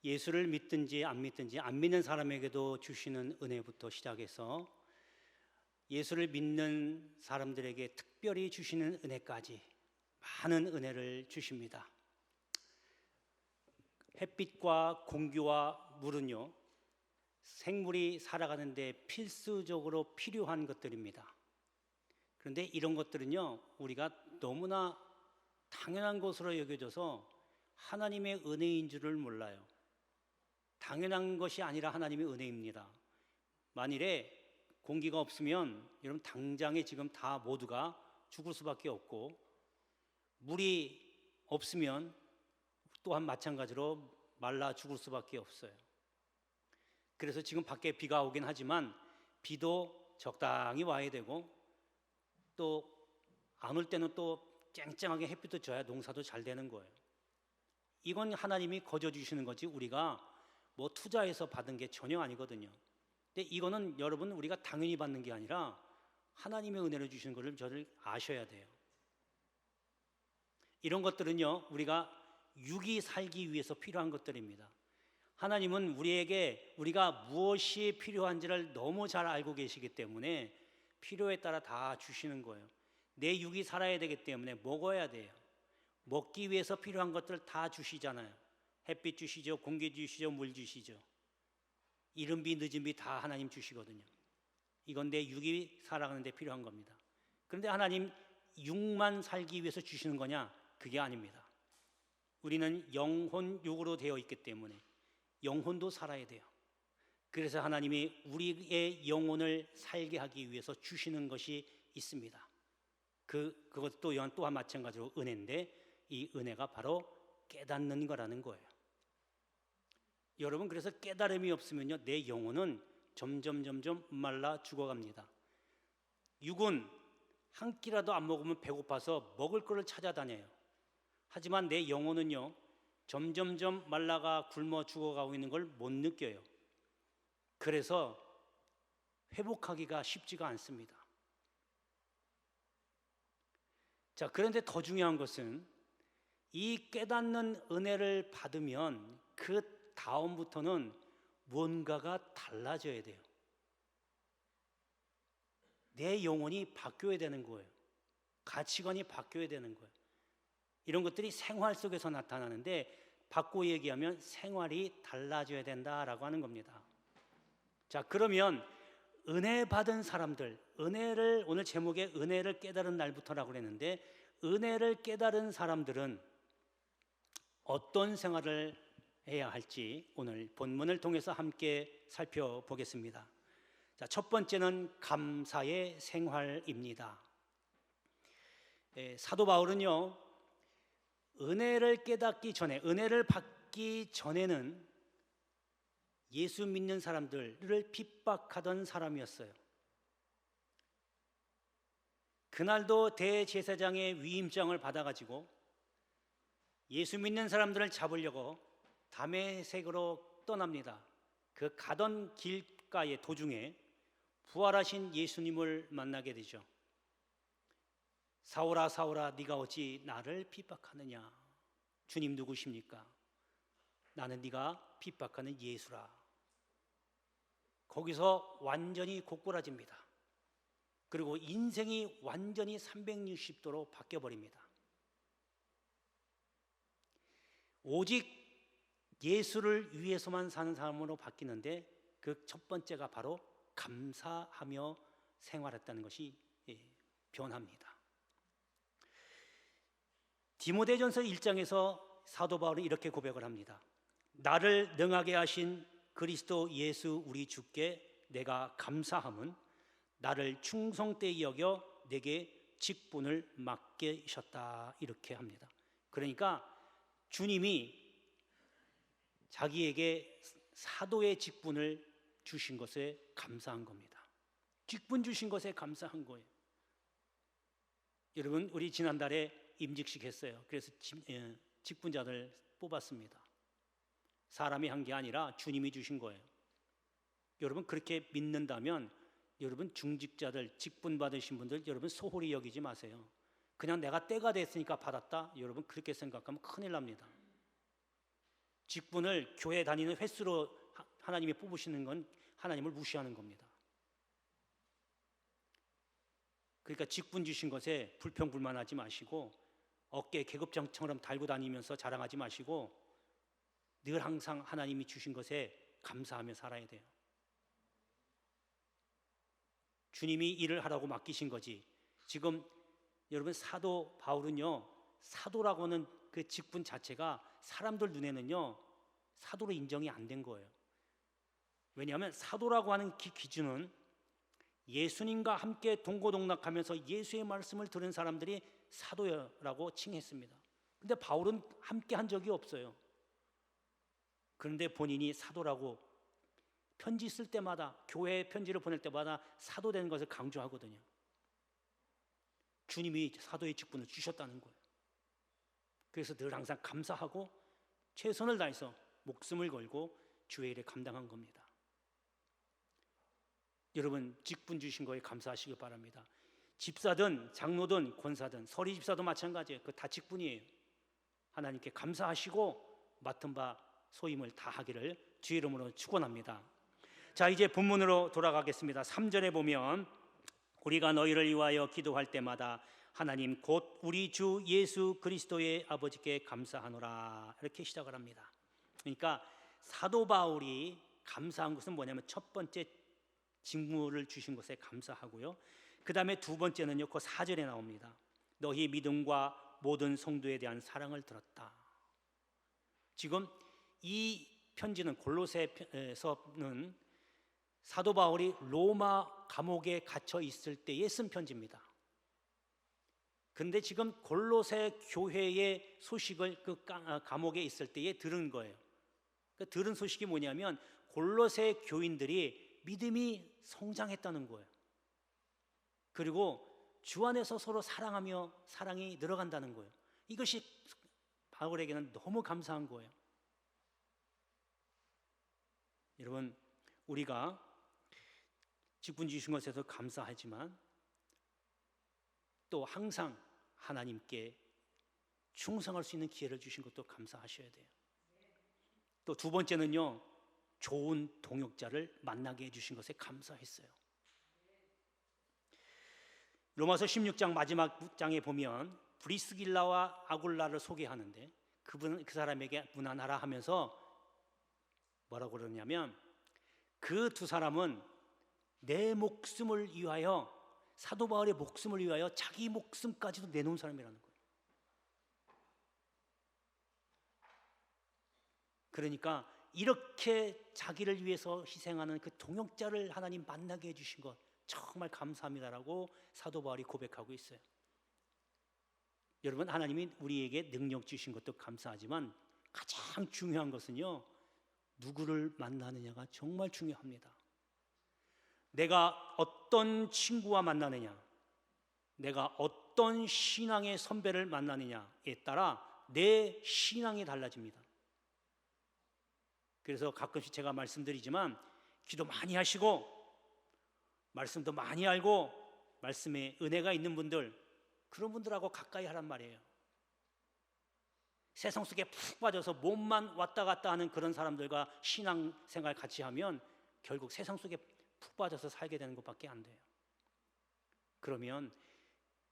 예수를 믿든지 안 믿든지 안 믿는 사람에게도 주시는 은혜부터 시작해서 예수를 믿는 사람들에게 특별히 주시는 은혜까지 많은 은혜를 주십니다. 햇빛과 공기와 물은요, 생물이 살아가는데 필수적으로 필요한 것들입니다. 그런데 이런 것들은요, 우리가 너무나 당연한 것으로 여겨져서 하나님의 은혜인 줄을 몰라요. 당연한 것이 아니라 하나님의 은혜입니다. 만일에 공기가 없으면 여러분 당장에 지금 다 모두가 죽을 수밖에 없고, 물이 없으면 또한 마찬가지로 말라 죽을 수밖에 없어요. 그래서 지금 밖에 비가 오긴 하지만 비도 적당히 와야 되고, 또 안 올 때는 또 쨍쨍하게 햇빛도 져야 농사도 잘 되는 거예요. 이건 하나님이 거저 주시는 거지 우리가 뭐 투자해서 받은 게 전혀 아니거든요. 근데 이거는 여러분 우리가 당연히 받는 게 아니라 하나님의 은혜로 주시는 것을 저를 아셔야 돼요. 이런 것들은요, 우리가 육이 살기 위해서 필요한 것들입니다. 하나님은 우리에게 우리가 무엇이 필요한지를 너무 잘 알고 계시기 때문에 필요에 따라 다 주시는 거예요. 내 육이 살아야 되기 때문에 먹어야 돼요. 먹기 위해서 필요한 것들 다 주시잖아요. 햇빛 주시죠, 공기 주시죠, 물 주시죠. 이른 비 늦은 비 다 하나님 주시거든요. 이건 내 육이 살아가는 데 필요한 겁니다. 그런데 하나님 육만 살기 위해서 주시는 거냐? 그게 아닙니다. 우리는 영혼 육으로 되어 있기 때문에 영혼도 살아야 돼요. 그래서 하나님이 우리의 영혼을 살게 하기 위해서 주시는 것이 있습니다. 그것도 또한 마찬가지로 은혜인데, 이 은혜가 바로 깨닫는 거라는 거예요. 여러분, 그래서 깨달음이 없으면요, 내 영혼은 점점 말라 죽어갑니다. 육은 한 끼라도 안 먹으면 배고파서 먹을 거를 찾아다녀요. 하지만 내 영혼은요, 점점 말라가 굶어 죽어가고 있는 걸 못 느껴요. 그래서 회복하기가 쉽지가 않습니다. 자, 그런데 더 중요한 것은 이 깨닫는 은혜를 받으면 그 다음부터는 뭔가가 달라져야 돼요. 내 영혼이 바뀌어야 되는 거예요. 가치관이 바뀌어야 되는 거예요. 이런 것들이 생활 속에서 나타나는데, 바꿔 얘기하면 생활이 달라져야 된다라고 하는 겁니다. 자, 그러면 은혜 받은 사람들, 은혜를, 오늘 제목에 은혜를 깨달은 날부터라고 그랬는데, 은혜를 깨달은 사람들은 어떤 생활을 해야 할지 오늘 본문을 통해서 함께 살펴보겠습니다. 자, 첫 번째는 감사의 생활입니다. 사도 바울은요, 은혜를 깨닫기 전에, 은혜를 받기 전에는 예수 믿는 사람들을 핍박하던 사람이었어요. 그날도 대제사장의 위임장을 받아가지고 예수 믿는 사람들을 잡으려고 다메섹으로 떠납니다. 그 가던 길가의 도중에 부활하신 예수님을 만나게 되죠. 사울아 사울아, 네가 어찌 나를 핍박하느냐? 주님 누구십니까? 나는 네가 핍박하는 예수라. 거기서 완전히 고꾸라집니다. 그리고 인생이 완전히 360도로 바뀌어버립니다. 오직 예수를 위해서만 사는 사람으로 바뀌는데, 그 첫 번째가 바로 감사하며 생활했다는 것이 변합니다. 디모데전서 1장에서 사도 바울은 이렇게 고백을 합니다. 나를 능하게 하신 그리스도 예수 우리 주께 내가 감사함은 나를 충성되이 여겨 내게 직분을 맡기셨다, 이렇게 합니다. 그러니까 주님이 자기에게 사도의 직분을 주신 것에 감사한 겁니다. 직분 주신 것에 감사한 거예요. 여러분, 우리 지난달에 임직식 했어요. 그래서 직분자들 뽑았습니다. 사람이 한 게 아니라 주님이 주신 거예요. 여러분, 그렇게 믿는다면 여러분 중직자들, 직분 받으신 분들, 여러분 소홀히 여기지 마세요. 그냥 내가 때가 됐으니까 받았다, 여러분 그렇게 생각하면 큰일 납니다. 직분을 교회 다니는 횟수로 하나님이 뽑으시는 건 하나님을 무시하는 겁니다. 그러니까 직분 주신 것에 불평불만하지 마시고 어깨에 계급장처럼 달고 다니면서 자랑하지 마시고 늘 항상 하나님이 주신 것에 감사하며 살아야 돼요. 주님이 일을 하라고 맡기신 거지. 지금 여러분 사도 바울은요, 사도라고 하는 그 직분 자체가 사람들 눈에는요 사도로 인정이 안 된 거예요. 왜냐하면 사도라고 하는 기준은 예수님과 함께 동고동락하면서 예수의 말씀을 들은 사람들이 사도라고 칭했습니다. 근데 바울은 함께 한 적이 없어요. 그런데 본인이 사도라고 편지 쓸 때마다, 교회에 편지를 보낼 때마다 사도 된 것을 강조하거든요. 주님이 사도의 직분을 주셨다는 거예요. 그래서 늘 항상 감사하고 최선을 다해서 목숨을 걸고 주의 일에 감당한 겁니다. 여러분 직분 주신 거에 감사하시길 바랍니다. 집사든 장로든 권사든 서리 집사도 마찬가지예요. 그 다 직분이에요. 하나님께 감사하시고 맡은 바 소임을 다하기를 주의 이름으로 축원합니다. 자, 이제 본문으로 돌아가겠습니다. 3절에 보면 우리가 너희를 위하여 기도할 때마다 하나님 곧 우리 주 예수 그리스도의 아버지께 감사하노라, 이렇게 시작을 합니다. 그러니까 사도 바울이 감사한 것은 뭐냐면 첫 번째 직무를 주신 것에 감사하고요, 그 다음에 두 번째는요, 그 4절에 나옵니다. 너희 믿음과 모든 성도에 대한 사랑을 들었다. 지금 이 편지는, 골로새서는 사도 바울이 로마 감옥에 갇혀 있을 때에 쓴 편지입니다. 그런데 지금 골로새 교회의 소식을 그 감옥에 있을 때에 들은 거예요. 그 들은 소식이 뭐냐면 골로새 교인들이 믿음이 성장했다는 거예요. 그리고 주 안에서 서로 사랑하며 사랑이 늘어간다는 거예요. 이것이 바울에게는 너무 감사한 거예요. 여러분, 우리가 직분 주신 것에서 감사하지만 또 항상 하나님께 충성할 수 있는 기회를 주신 것도 감사하셔야 돼요. 또 두 번째는요, 좋은 동역자를 만나게 해주신 것에 감사했어요. 로마서 16장 마지막 장에 보면 브리스길라와 아굴라를 소개하는데 그 사람에게 문안하라 하면서 뭐라고 그러냐면 그 두 사람은 내 목숨을 위하여, 사도 바울의 목숨을 위하여 자기 목숨까지도 내놓은 사람이라는 거예요. 그러니까 이렇게 자기를 위해서 희생하는 그 동역자를 하나님 만나게 해주신 것 정말 감사합니다라고 사도 바울이 고백하고 있어요. 여러분, 하나님이 우리에게 능력 주신 것도 감사하지만 가장 중요한 것은요, 누구를 만나느냐가 정말 중요합니다. 내가 어떤 친구와 만나느냐, 내가 어떤 신앙의 선배를 만나느냐에 따라 내 신앙이 달라집니다. 그래서 가끔씩 제가 말씀드리지만 기도 많이 하시고 말씀도 많이 알고 말씀에 은혜가 있는 분들, 그런 분들하고 가까이 하란 말이에요. 세상 속에 푹 빠져서 몸만 왔다 갔다 하는 그런 사람들과 신앙생활 같이 하면 결국 세상 속에 푹 빠져서 살게 되는 것밖에 안 돼요. 그러면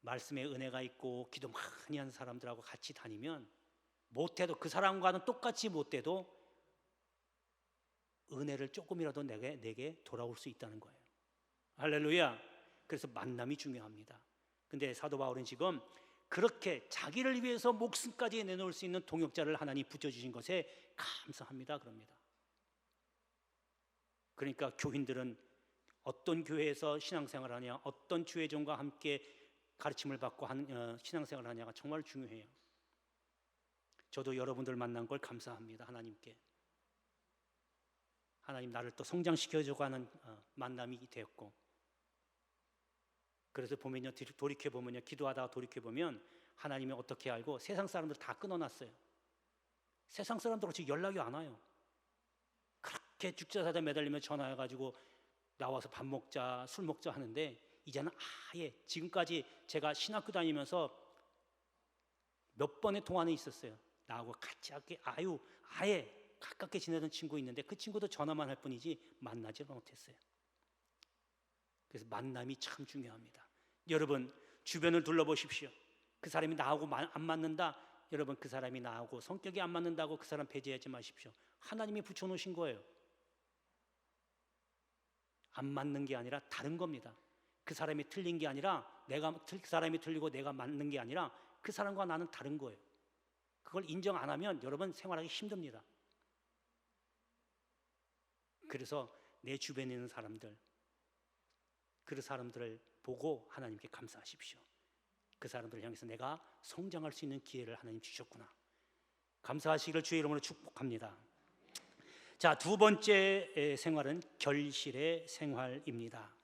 말씀에 은혜가 있고 기도 많이 하는 사람들하고 같이 다니면 못해도, 그 사람과는 똑같이 못돼도 은혜를 조금이라도 내게 돌아올 수 있다는 거예요. 할렐루야. 그래서 만남이 중요합니다. 근데 사도 바울은 지금 그렇게 자기를 위해서 목숨까지 내놓을 수 있는 동역자를 하나님 붙여주신 것에 감사합니다 그럽니다. 그러니까 교인들은 어떤 교회에서 신앙생활을 하냐, 어떤 주회종과 함께 가르침을 받고 신앙생활을 하냐가 정말 중요해요. 저도 여러분들 만난 걸 감사합니다. 하나님께 하나님 나를 또 성장시켜주고 하는 만남이 되었고, 그래서 보면요, 돌이켜보면요, 기도하다가 돌이켜보면 하나님이 어떻게 알고 세상 사람들 다 끊어놨어요. 세상 사람들하고 지금 연락이 안 와요. 그렇게 죽자사자 매달리며 전화해가지고 나와서 밥 먹자, 술 먹자 하는데 이제는 아예, 지금까지 제가 신학교 다니면서 몇 번의 통화는 있었어요. 나하고 같이 아예 가깝게 지내던 친구 있는데 그 친구도 전화만 할 뿐이지 만나지 못했어요. 그래서 만남이 참 중요합니다. 여러분 주변을 둘러보십시오. 그 사람이 나하고 안 맞는다. 여러분 그 사람이 나하고 성격이 안 맞는다고 그 사람 배제하지 마십시오. 하나님이 붙여놓으신 거예요. 안 맞는 게 아니라 다른 겁니다. 그 사람이 틀린 게 아니라 그 사람이 틀리고 내가 맞는 게 아니라 그 사람과 나는 다른 거예요. 그걸 인정 안 하면 여러분 생활하기 힘듭니다. 그래서 내 주변에 있는 사람들, 그 사람들을 보고 하나님께 감사하십시오. 그 사람들을 향해서 내가 성장할 수 있는 기회를 하나님 주셨구나. 감사하시기를 주의 이름으로 축복합니다. 자, 두 번째 생활은 결실의 생활입니다.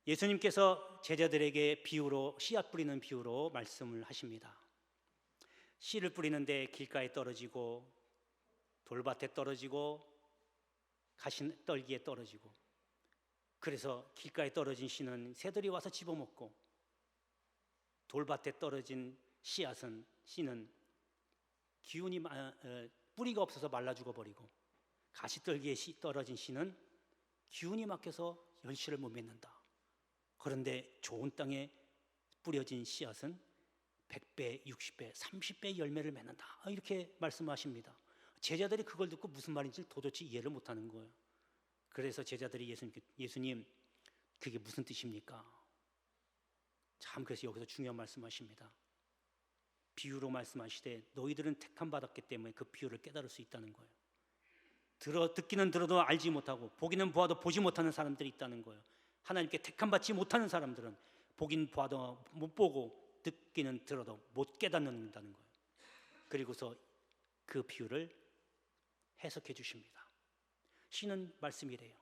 예수님께서 제자들에게 비유로 씨앗 뿌리는 비유로 말씀을 하십니다. 씨를 뿌리는데 길가에 떨어지고 돌밭에 떨어지고 가시떨기에 떨어지고, 그래서 길가에 떨어진 씨는 새들이 와서 집어먹고, 돌밭에 떨어진 씨는 기운이 뿌리가 없어서 말라 죽어버리고, 가시떨기에 떨어진 씨는 기운이 막혀서 열실을 못 맺는다. 그런데 좋은 땅에 뿌려진 씨앗은 100배, 60배, 30배 열매를 맺는다. 이렇게 말씀하십니다. 제자들이 그걸 듣고 무슨 말인지 도대체 이해를 못하는 거예요. 그래서 제자들이 예수님 그게 무슨 뜻입니까? 참, 그래서 여기서 중요한 말씀하십니다. 비유로 말씀하시되 너희들은 택함 받았기 때문에 그 비유를 깨달을 수 있다는 거예요. 듣기는 들어도 알지 못하고 보기는 보아도 보지 못하는 사람들이 있다는 거예요. 하나님께 택함 받지 못하는 사람들은 보긴 봐도 못 보고 듣기는 들어도 못 깨닫는다는 거예요. 그리고서 그 비유를 해석해 주십니다. 씨는 말씀이래요.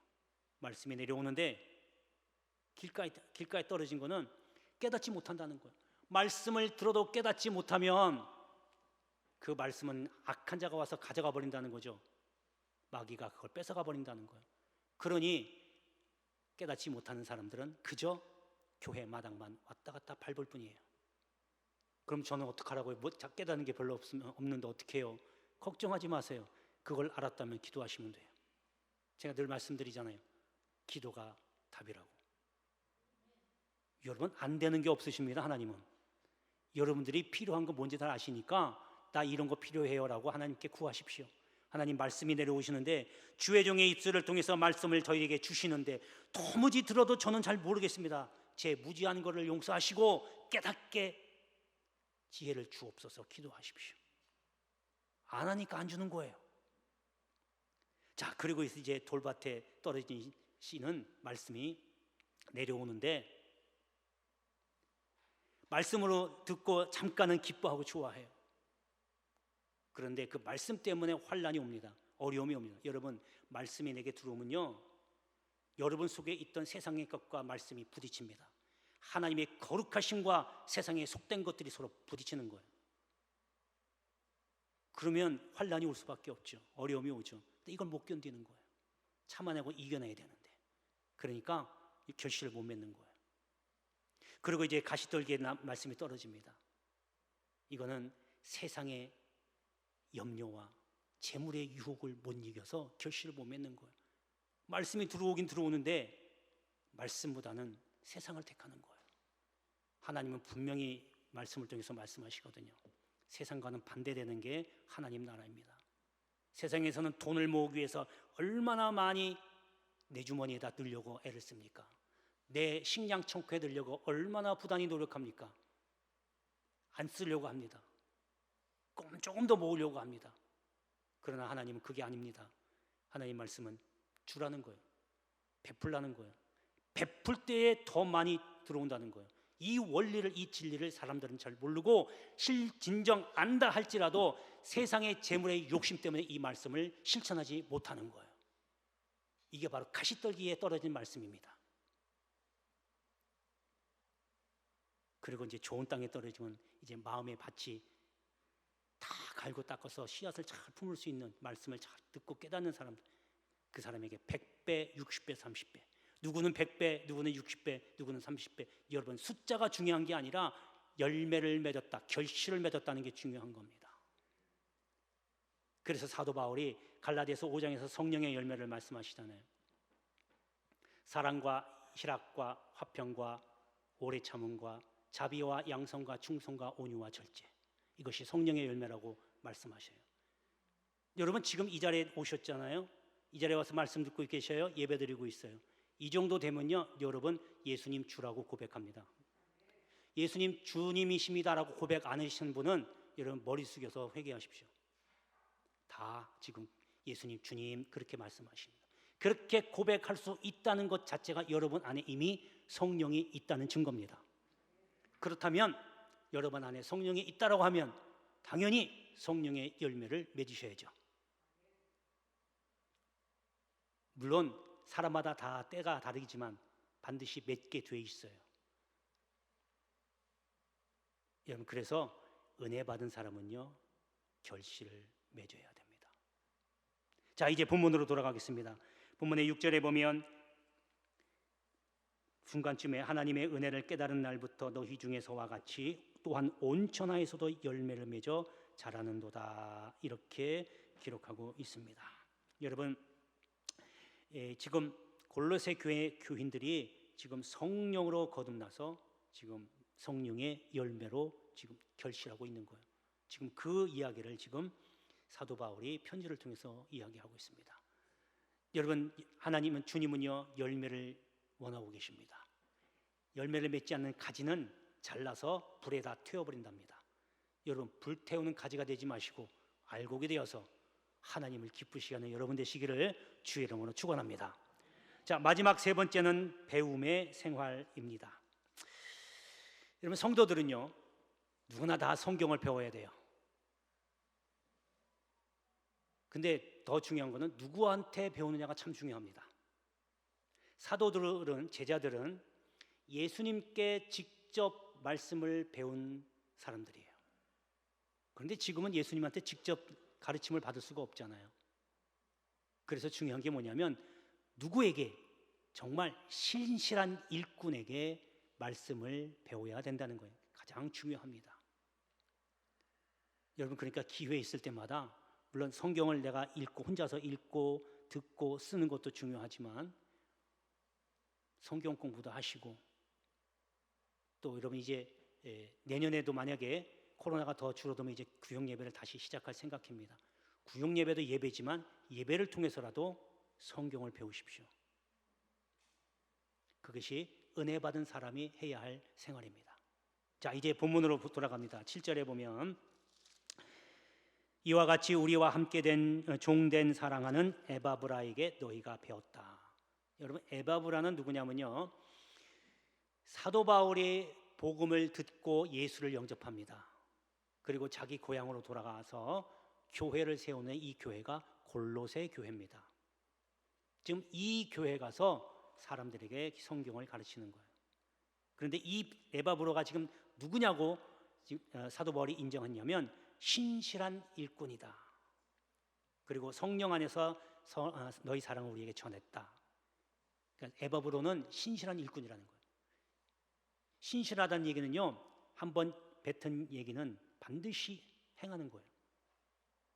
말씀이 내려오는데 길가에 떨어진 거는 깨닫지 못한다는 거예요. 말씀을 들어도 깨닫지 못하면 그 말씀은 악한 자가 와서 가져가 버린다는 거죠. 마귀가 그걸 뺏어가 버린다는 거예요. 그러니 깨닫지 못하는 사람들은 그저 교회 마당만 왔다 갔다 밟을 뿐이에요. 그럼 저는 어떡하라고요? 깨닫는 게 별로 없는데 어떡해요? 걱정하지 마세요. 그걸 알았다면 기도하시면 돼요. 제가 늘 말씀드리잖아요. 기도가 답이라고. 여러분 안 되는 게 없으십니다. 하나님은 여러분들이 필요한 거 뭔지 다 아시니까 나 이런 거 필요해요 라고 하나님께 구하십시오. 하나님 말씀이 내려오시는데 주의 종의 입술을 통해서 말씀을 저희에게 주시는데 도무지 들어도 저는 잘 모르겠습니다. 제 무지한 것을 용서하시고 깨닫게 지혜를 주옵소서. 기도하십시오. 안 하니까 안 주는 거예요. 자, 그리고 이제 돌밭에 떨어진 씨는 말씀이 내려오는데 말씀으로 듣고 잠깐은 기뻐하고 좋아해요. 그런데 그 말씀 때문에 환난이 옵니다. 어려움이 옵니다. 여러분 말씀이 내게 들어오면요, 여러분 속에 있던 세상의 것과 말씀이 부딪힙니다. 하나님의 거룩하심과 세상에 속된 것들이 서로 부딪히는 거예요. 그러면 환난이 올 수밖에 없죠. 어려움이 오죠. 근데 이걸 못 견디는 거예요. 참아내고 이겨내야 되는데, 그러니까 결실을 못 맺는 거예요. 그리고 이제 가시떨기에 말씀이 떨어집니다. 이거는 세상의 염려와 재물의 유혹을 못 이겨서 결실을 못 맺는 거예요. 말씀이 들어오긴 들어오는데 말씀보다는 세상을 택하는 거예요. 하나님은 분명히 말씀을 통해서 말씀하시거든요. 세상과는 반대되는 게 하나님 나라입니다. 세상에서는 돈을 모으기 위해서 얼마나 많이 내 주머니에다 넣으려고 애를 씁니까? 내 식량 창고에 넣으려고 얼마나 부단히 노력합니까? 안 쓰려고 합니다. 조금 더 모으려고 합니다. 그러나 하나님은 그게 아닙니다. 하나님 말씀은 주라는 거예요. 베풀라는 거예요. 베풀 때에 더 많이 들어온다는 거예요. 이 원리를, 이 진리를 사람들은 잘 모르고 진정 안다 할지라도 세상의 재물의 욕심 때문에 이 말씀을 실천하지 못하는 거예요. 이게 바로 가시떨기에 떨어진 말씀입니다. 그리고 이제 좋은 땅에 떨어지면 이제 마음의 밭이 다 갈고 닦아서 씨앗을 잘 품을 수 있는 말씀을 잘 듣고 깨닫는 사람들, 그 사람에게 100배, 60배, 30배, 누구는 100배, 누구는 60배, 누구는 30배. 여러분 숫자가 중요한 게 아니라 열매를 맺었다, 결실을 맺었다는 게 중요한 겁니다. 그래서 사도 바울이 갈라디아서 5장에서 성령의 열매를 말씀하시잖아요. 사랑과 희락과 화평과 오래 참음과 자비와 양성과 충성과 온유와 절제, 이것이 성령의 열매라고 말씀하셔요. 여러분 지금 이 자리에 오셨잖아요. 이 자리에 와서 말씀 듣고 계셔요. 예배 드리고 있어요. 이 정도 되면요, 여러분 예수님 주라고 고백합니다. 예수님 주님이십니다라고 고백 안 하시는 분은 여러분 머리 숙여서 회개하십시오. 다 지금 예수님 주님 그렇게 말씀하십니다. 그렇게 고백할 수 있다는 것 자체가 여러분 안에 이미 성령이 있다는 증거입니다. 그렇다면 여러분 안에 성령이 있다라고 하면 당연히 성령의 열매를 맺으셔야죠. 물론 사람마다 다 때가 다르지만 반드시 맺게 돼 있어요. 여러분 그래서 은혜 받은 사람은요 결실을 맺어야 됩니다. 자, 이제 본문으로 돌아가겠습니다. 본문의 6절에 보면 중간쯤에 하나님의 은혜를 깨달은 날부터 너희 중에서와 같이 또한 온 천하에서도 열매를 맺어 자라는도다, 이렇게 기록하고 있습니다. 여러분 지금 골로새 교회 교인들이 지금 성령으로 거듭나서 지금 성령의 열매로 지금 결실하고 있는 거예요. 지금 그 이야기를 지금 사도 바울이 편지를 통해서 이야기하고 있습니다. 여러분 하나님은 주님은요 열매를 원하고 계십니다. 열매를 맺지 않는 가지는 잘라서 불에다 태워버린답니다. 여러분 불태우는 가지가 되지 마시고 알곡이 되어서 하나님을 기쁘시게 하는 여러분 되시기를 주의 이름으로 축원합니다. 자, 마지막 세 번째는 배움의 생활입니다. 여러분 성도들은요 누구나 다 성경을 배워야 돼요. 근데 더 중요한 것은 누구한테 배우느냐가 참 중요합니다. 사도들은, 제자들은 예수님께 직접 말씀을 배운 사람들이에요. 그런데 지금은 예수님한테 직접 가르침을 받을 수가 없잖아요. 그래서 중요한 게 뭐냐면 누구에게, 정말 신실한 일꾼에게 말씀을 배워야 된다는 거예요. 가장 중요합니다. 여러분 그러니까 기회 있을 때마다 물론 성경을 내가 읽고 혼자서 읽고 듣고 쓰는 것도 중요하지만 성경 공부도 하시고, 또 여러분 이제 내년에도 만약에 코로나가 더 줄어들면 이제 구역 예배를 다시 시작할 생각입니다. 구역 예배도 예배지만 예배를 통해서라도 성경을 배우십시오. 그것이 은혜 받은 사람이 해야 할 생활입니다. 자, 이제 본문으로 돌아갑니다. 7절에 보면 이와 같이 우리와 함께 된 종된 사랑하는 에바브라에게 너희가 배웠다. 여러분 에바브라는 누구냐면요 사도 바울이 복음을 듣고 예수를 영접합니다. 그리고 자기 고향으로 돌아가서 교회를 세우는 이 교회가 골로새 교회입니다. 지금 이 교회에 가서 사람들에게 성경을 가르치는 거예요. 그런데 이 에바브로가 지금 누구냐고 사도 바울이 인정했냐면 신실한 일꾼이다. 그리고 성령 안에서 너희 사랑을 우리에게 전했다. 그러니까 에바브로는 신실한 일꾼이라는 거예요. 신실하다는 얘기는요 한번 뱉은 얘기는 반드시 행하는 거예요.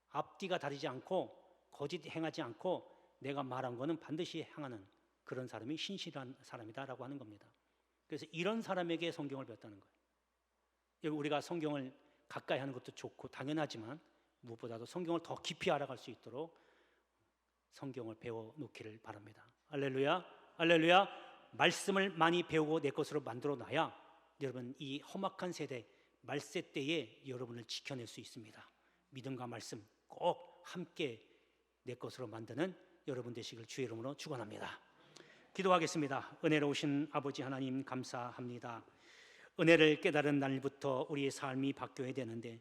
앞뒤가 다르지 않고 거짓 행하지 않고 내가 말한 거는 반드시 행하는 그런 사람이 신실한 사람이다라고 하는 겁니다. 그래서 이런 사람에게 성경을 배웠다는 거예요. 우리가 성경을 가까이 하는 것도 좋고 당연하지만 무엇보다도 성경을 더 깊이 알아갈 수 있도록 성경을 배워 놓기를 바랍니다. 할렐루야, 할렐루야. 말씀을 많이 배우고 내 것으로 만들어 놔야 여러분 이 험악한 세대 말세 때에 여러분을 지켜낼 수 있습니다. 믿음과 말씀 꼭 함께 내 것으로 만드는 여러분 되시길 주의 이름으로 축원합니다. 기도하겠습니다. 은혜로우신 아버지 하나님 감사합니다. 은혜를 깨달은 날부터 우리의 삶이 바뀌어야 되는데